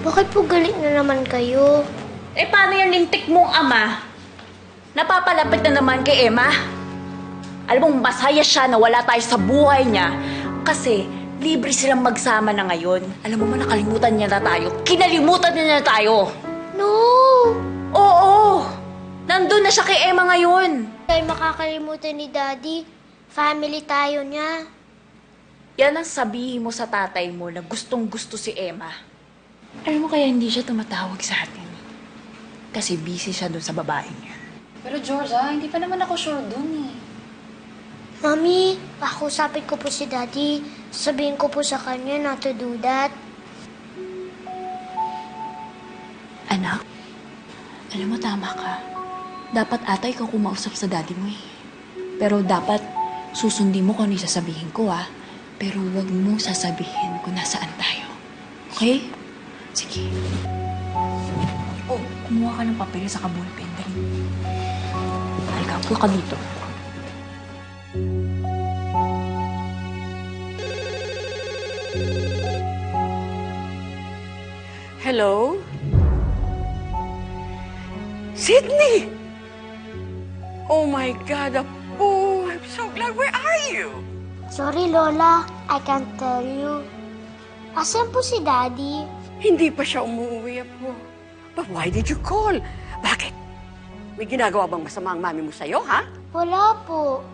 Bakit po galit na naman kayo? Eh, paano yung lintik mong ama? Napapalapit na naman kay Emma? Alam mong masaya siya na wala tayo sa buhay niya kasi libre silang magsama na ngayon. Alam mo ba, nakalimutan niya na tayo. Kinalimutan niya na tayo. No! Oo! Nandun na siya kay Emma ngayon. Tayo makakalimutan ni Daddy. Family tayo niya. Yan ang sabihin mo sa tatay mo na gustong-gusto si Emma. Alam mo kaya hindi siya tumatawag sa atin. Kasi busy siya dun sa babae niya. Pero Georgia, hindi pa naman ako sure dun eh. Mami, pakusapin ko po si Daddy. Sabihin ko po sa kanya not to do that. Anak, alam mo tama ka. Dapat ata ikaw kumausap sa daddy mo eh. Pero dapat susundin mo kung ano yung sasabihin ko ah. Pero huwag mong sasabihin kung nasaan tayo. Okay? Sige. Oh, kumuha ka ng papel sa kabulpen. Dali. Halika, pulo ka dito. Hello? Sydney! Oh my God, Apo! I'm so glad. Where are you? Sorry, Lola. I can't tell you. Asan po si Daddy? Hindi pa siya umuwi, Apo. But why did you call? Bakit? May ginagawa bang masama ang mami mo sa'yo, ha? Wala po.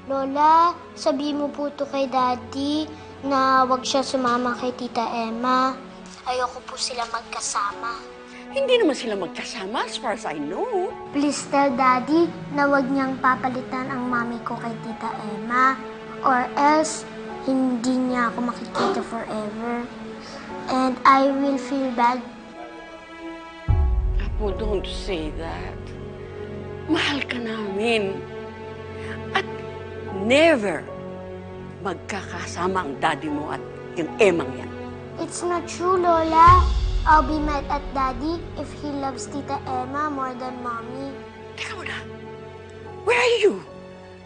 Lola, sabihin mo po to kay Daddy na wag siya sumama kay Tita Emma. Ayoko po sila magkasama. Hindi naman sila magkasama as far as I know. Please tell Daddy na wag niyang papalitan ang mami ko kay Tita Emma. Or else, hindi niya ako makikita forever. And I will feel bad. Apo, don't say that. Mahal ka namin. At never magkakasama ang daddy mo at yung Emang yan. It's not true, Lola. I'll be mad at Daddy if he loves Tita Emma more than Mommy. Teka muna. Where are you?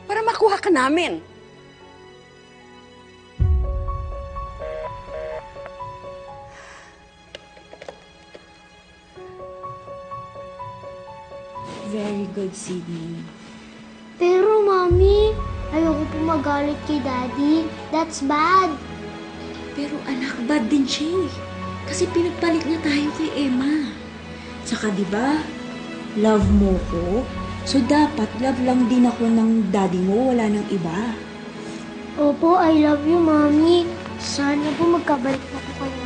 Para makuha ka namin. Very good, Sydney. Pero, Mommy, ayoko po magalit kay Daddy. That's bad. Pero anak, bad din siya eh. Kasi pinagpalit na tayo kay Emma. Tsaka diba, love mo ko. So dapat love lang din ako ng daddy mo, wala nang iba. Opo, I love you, Mommy. Sana po magkabalik na po kayo